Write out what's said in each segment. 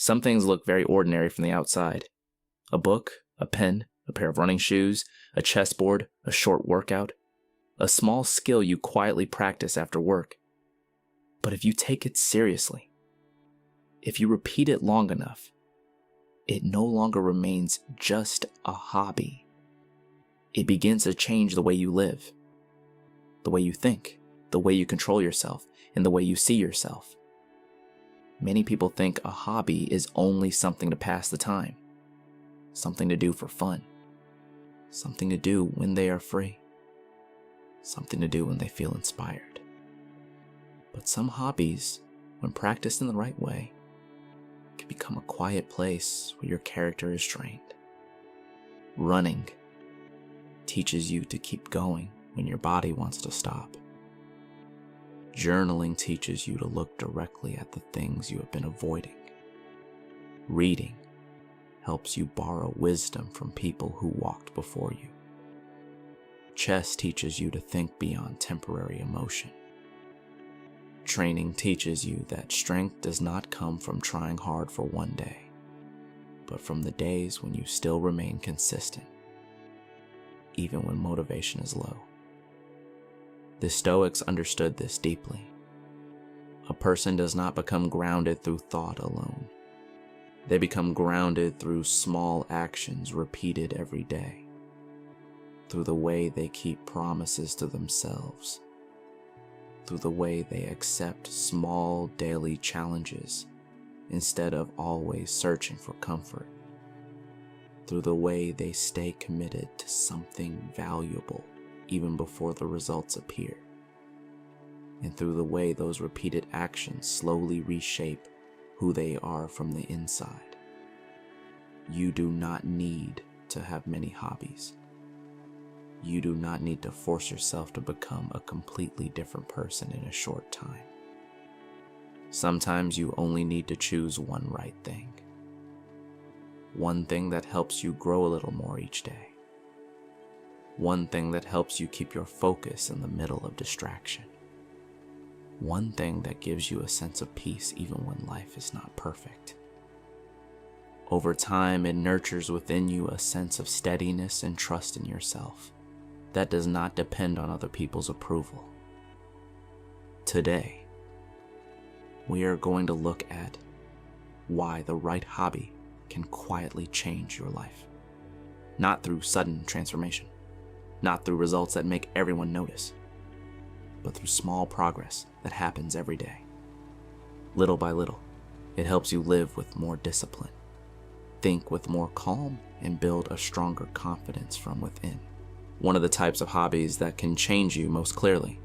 Some things look very ordinary from the outside. A book, a pen, a pair of running shoes, a chessboard, a short workout, a small skill you quietly practice after work. But if you take it seriously, if you repeat it long enough, it no longer remains just a hobby. It begins to change the way you live, the way you think, the way you control yourself, and the way you see yourself. Many people think a hobby is only something to pass the time, something to do for fun, something to do when they are free, something to do when they feel inspired. But some hobbies, when practiced in the right way, can become a quiet place where your character is trained. Running teaches you to keep going when your body wants to stop. Journaling teaches you to look directly at the things you have been avoiding. Reading helps you borrow wisdom from people who walked before you. Chess teaches you to think beyond temporary emotion. Training teaches you that strength does not come from trying hard for one day, but from the days when you still remain consistent, even when motivation is low. The Stoics understood this deeply. A person does not become grounded through thought alone. They become grounded through small actions repeated every day, through the way they keep promises to themselves, through the way they accept small daily challenges instead of always searching for comfort, through the way they stay committed to something valuable even before the results appear, and through the way those repeated actions slowly reshape who they are from the inside. You do not need to have many hobbies. You do not need to force yourself to become a completely different person in a short time. Sometimes you only need to choose one right thing. One thing that helps you grow a little more each day. One thing that helps you keep your focus in the middle of distraction. One thing that gives you a sense of peace even when life is not perfect. Over time, it nurtures within you a sense of steadiness and trust in yourself that does not depend on other people's approval. Today, we are going to look at why the right hobby can quietly change your life. Not through sudden transformation, not through results that make everyone notice, but through small progress that happens every day. Little by little, it helps you live with more discipline, think with more calm, and build a stronger confidence from within. One of the types of hobbies that can change you most clearly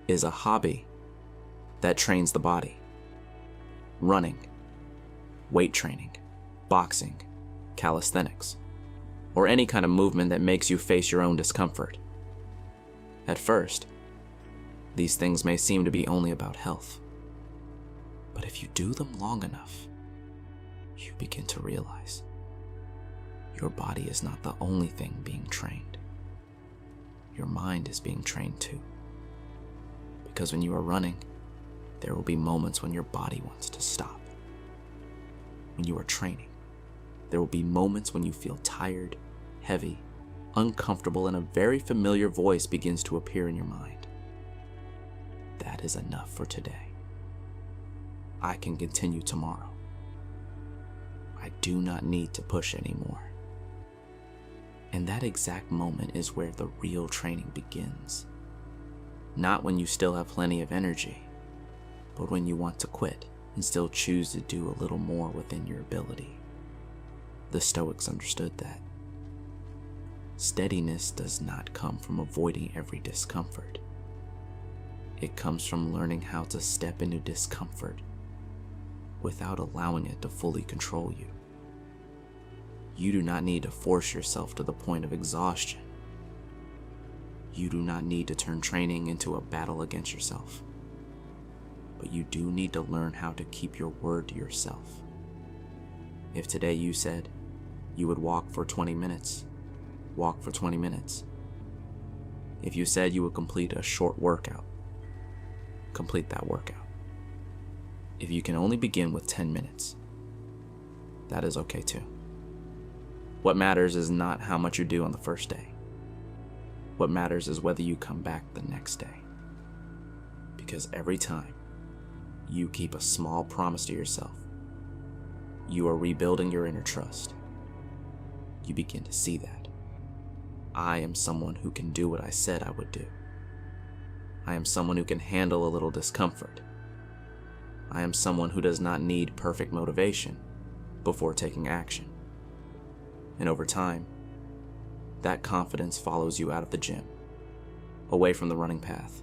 is a hobby that trains the body. Running, weight training, boxing, calisthenics, or any kind of movement that makes you face your own discomfort. At first, these things may seem to be only about health, but if you do them long enough, you begin to realize your body is not the only thing being trained. Your mind is being trained too. Because when you are running, there will be moments when your body wants to stop. When you are training, there will be moments when you feel tired, heavy, uncomfortable, and a very familiar voice begins to appear in your mind. That is enough for today. I can continue tomorrow. I do not need to push anymore. And that exact moment is where the real training begins. Not when you still have plenty of energy, but when you want to quit and still choose to do a little more within your ability. The Stoics understood that. Steadiness does not come from avoiding every discomfort. It comes from learning how to step into discomfort without allowing it to fully control you. You do not need to force yourself to the point of exhaustion. You do not need to turn training into a battle against yourself. But you do need to learn how to keep your word to yourself. If today you said you would walk for 20 minutes, walk for 20 minutes. If you said you would complete a short workout, complete that workout. If you can only begin with 10 minutes, that is okay too. What matters is not how much you do on the first day. What matters is whether you come back the next day. Because every time you keep a small promise to yourself, you are rebuilding your inner trust. You begin to see that I am someone who can do what I said I would do. I am someone who can handle a little discomfort. I am someone who does not need perfect motivation before taking action. And over time, that confidence follows you out of the gym, away from the running path,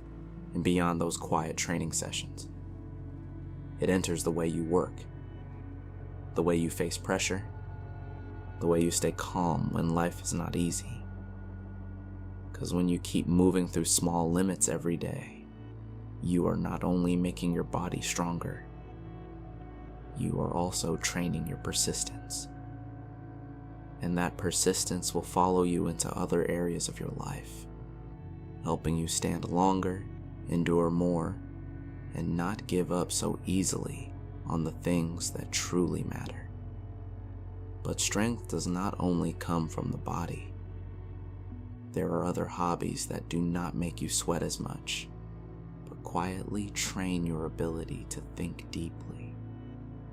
and beyond those quiet training sessions. It enters the way you work, the way you face pressure, the way you stay calm when life is not easy. Because when you keep moving through small limits every day, you are not only making your body stronger, you are also training your persistence. And that persistence will follow you into other areas of your life, helping you stand longer, endure more, and not give up so easily on the things that truly matter. But strength does not only come from the body. There are other hobbies that do not make you sweat as much, but quietly train your ability to think deeply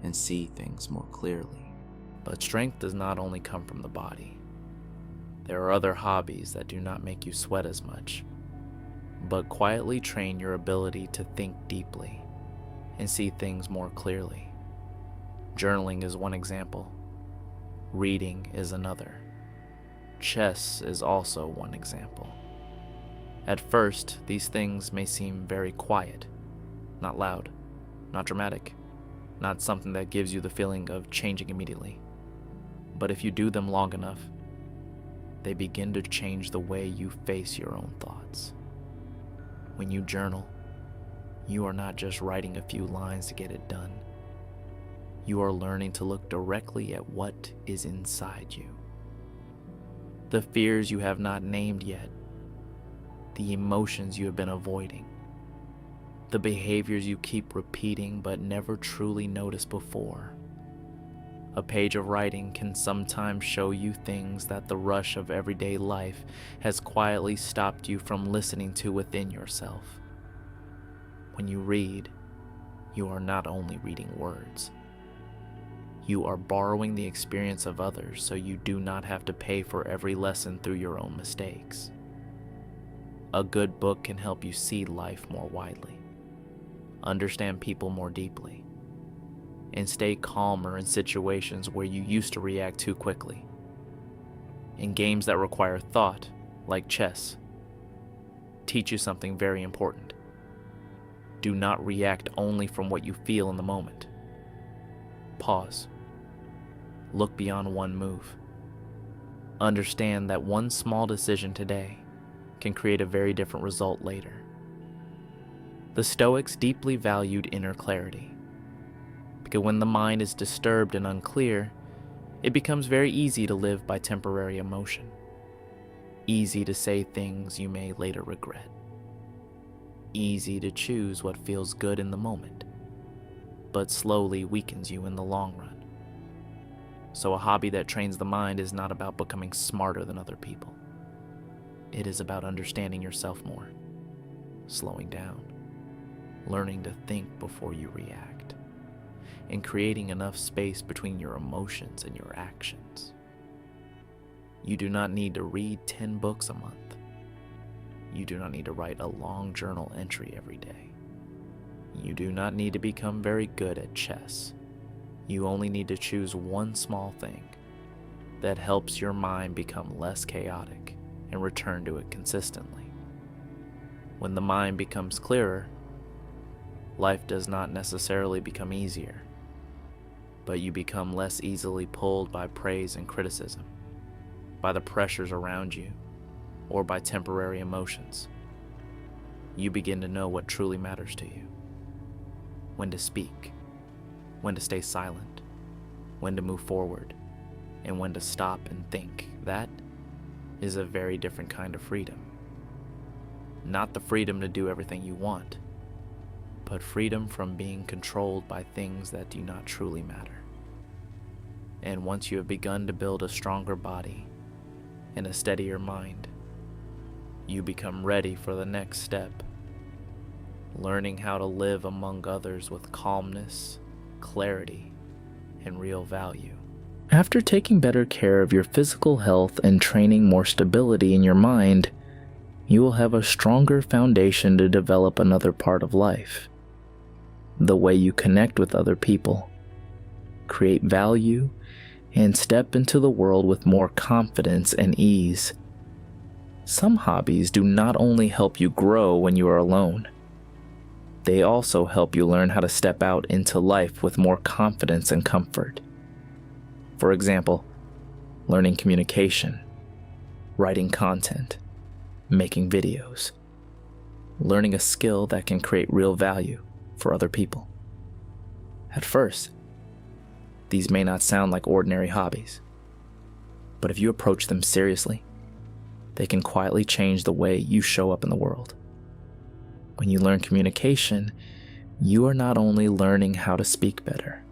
and see things more clearly. But strength does not only come from the body. There are other hobbies that do not make you sweat as much, but quietly train your ability to think deeply and see things more clearly. Journaling is one example. Reading is another. Chess is also one example. At first, these things may seem very quiet, not loud, not dramatic, not something that gives you the feeling of changing immediately. But if you do them long enough, they begin to change the way you face your own thoughts. When you journal, you are not just writing a few lines to get it done. You are learning to look directly at what is inside you. The fears you have not named yet, the emotions you have been avoiding, the behaviors you keep repeating but never truly noticed before. A page of writing can sometimes show you things that the rush of everyday life has quietly stopped you from listening to within yourself. When you read, you are not only reading words. You are borrowing the experience of others so you do not have to pay for every lesson through your own mistakes. A good book can help you see life more widely, understand people more deeply, and stay calmer in situations where you used to react too quickly. In games that require thought, like chess, teach you something very important. Do not react only from what you feel in the moment. Pause. Look beyond one move. Understand that one small decision today can create a very different result later. The Stoics deeply valued inner clarity, because when the mind is disturbed and unclear, it becomes very easy to live by temporary emotion, easy to say things you may later regret, easy to choose what feels good in the moment, but slowly weakens you in the long run. So a hobby that trains the mind is not about becoming smarter than other people. It is about understanding yourself more, slowing down, learning to think before you react, and creating enough space between your emotions and your actions. You do not need to read 10 books a month. You do not need to write a long journal entry every day. You do not need to become very good at chess. You only need to choose one small thing that helps your mind become less chaotic and return to it consistently. When the mind becomes clearer, life does not necessarily become easier, but you become less easily pulled by praise and criticism, by the pressures around you, or by temporary emotions. You begin to know what truly matters to you. When to speak, when to stay silent, when to move forward, and when to stop and think. That is a very different kind of freedom. Not the freedom to do everything you want, but freedom from being controlled by things that do not truly matter. And once you have begun to build a stronger body and a steadier mind, you become ready for the next step, learning how to live among others with calmness, clarity, and real value. After taking better care of your physical health and training more stability in your mind, you will have a stronger foundation to develop another part of life: the way you connect with other people, create value, and step into the world with more confidence and ease. Some hobbies do not only help you grow when you are alone, they also help you learn how to step out into life with more confidence and comfort. For example, learning communication, writing content, making videos, learning a skill that can create real value for other people. At first, these may not sound like ordinary hobbies, but if you approach them seriously, they can quietly change the way you show up in the world. When you learn communication, you are not only learning how to speak better,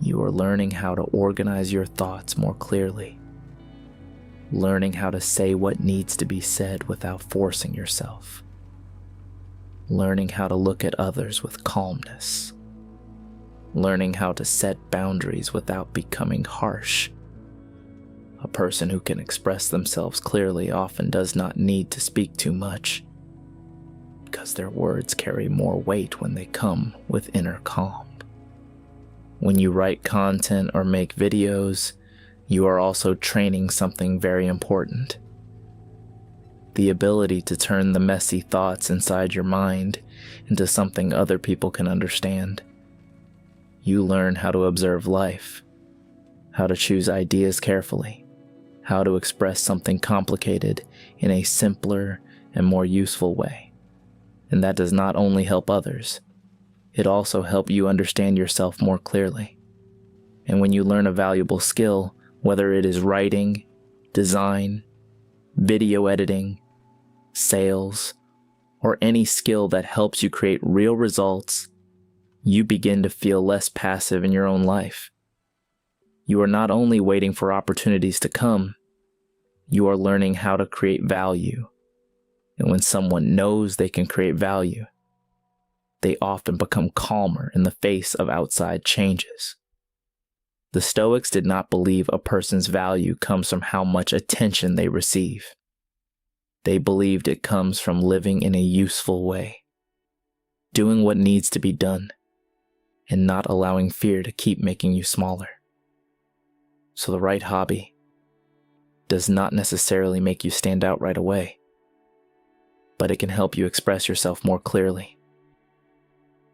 you are learning how to organize your thoughts more clearly, learning how to say what needs to be said without forcing yourself, learning how to look at others with calmness, learning how to set boundaries without becoming harsh. A person who can express themselves clearly often does not need to speak too much, because their words carry more weight when they come with inner calm. When you write content or make videos, you are also training something very important: the ability to turn the messy thoughts inside your mind into something other people can understand. You learn how to observe life, how to choose ideas carefully, how to express something complicated in a simpler and more useful way. And that does not only help others, it also helps you understand yourself more clearly. And when you learn a valuable skill, whether it is writing, design, video editing, sales, or any skill that helps you create real results, you begin to feel less passive in your own life. You are not only waiting for opportunities to come, you are learning how to create value. And when someone knows they can create value, they often become calmer in the face of outside changes. The Stoics did not believe a person's value comes from how much attention they receive. They believed it comes from living in a useful way, doing what needs to be done, and not allowing fear to keep making you smaller. So the right hobby does not necessarily make you stand out right away, but it can help you express yourself more clearly,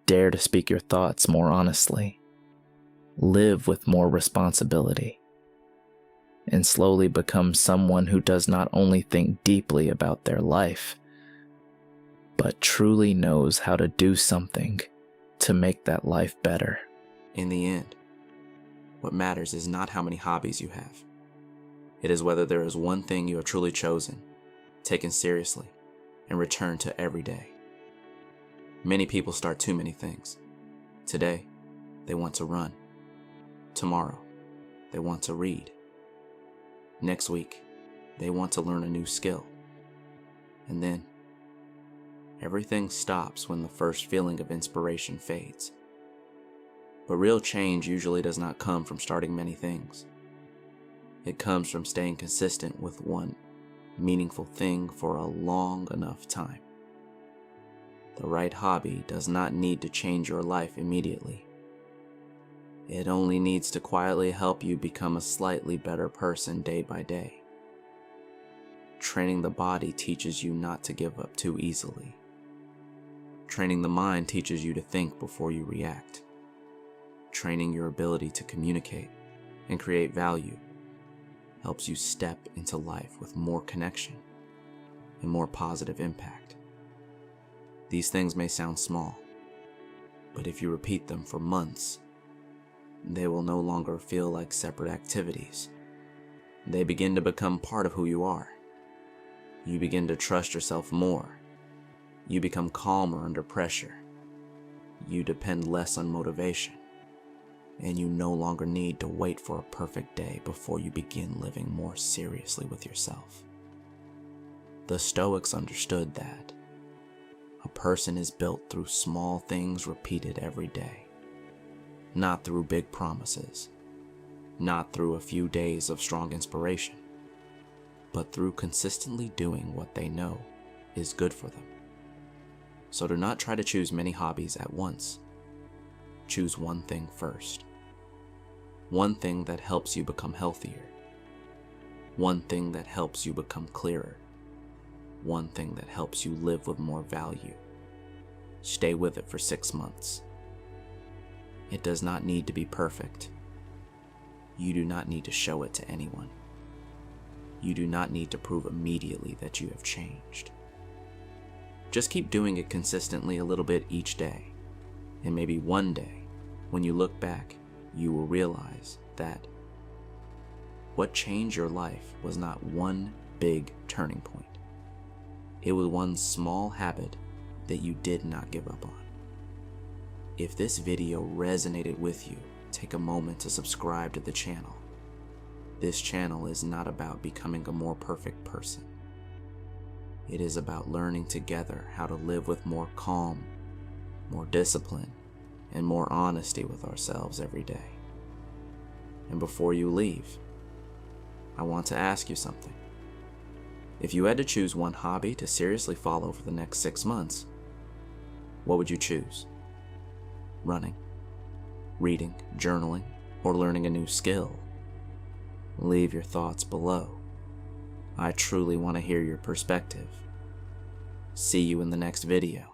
dare to speak your thoughts more honestly, live with more responsibility, and slowly become someone who does not only think deeply about their life, but truly knows how to do something to make that life better. In the end, what matters is not how many hobbies you have. It is whether there is one thing you have truly chosen, taken seriously, and returned to every day. Many people start too many things. Today, they want to run. Tomorrow, they want to read. Next week, they want to learn a new skill. And then, everything stops when the first feeling of inspiration fades. But real change usually does not come from starting many things. It comes from staying consistent with one meaningful thing for a long enough time. The right hobby does not need to change your life immediately. It only needs to quietly help you become a slightly better person day by day. Training the body teaches you not to give up too easily. Training the mind teaches you to think before you react. Training your ability to communicate and create value helps you step into life with more connection and more positive impact. These things may sound small, but if you repeat them for months, they will no longer feel like separate activities. They begin to become part of who you are. You begin to trust yourself more. You become calmer under pressure. You depend less on motivation. and you no longer need to wait for a perfect day before you begin living more seriously with yourself. The Stoics understood that a person is built through small things repeated every day, not through big promises, not through a few days of strong inspiration, but through consistently doing what they know is good for them. So do not try to choose many hobbies at once. Choose one thing first. One thing that helps you become healthier. One thing that helps you become clearer. One thing that helps you live with more value. Stay with it for 6 months. It does not need to be perfect. You do not need to show it to anyone. You do not need to prove immediately that you have changed. Just keep doing it consistently a little bit each day, and maybe one day, when you look back, you will realize that what changed your life was not one big turning point. It was one small habit that you did not give up on. If this video resonated with you, take a moment to subscribe to the channel. This channel is not about becoming a more perfect person. It is about learning together how to live with more calm, more discipline, and more honesty with ourselves every day. And before you leave, I want to ask you something. If you had to choose one hobby to seriously follow for the next 6 months, what would you choose? Running, reading, journaling, or learning a new skill? Leave your thoughts below. I truly want to hear your perspective. See you in the next video.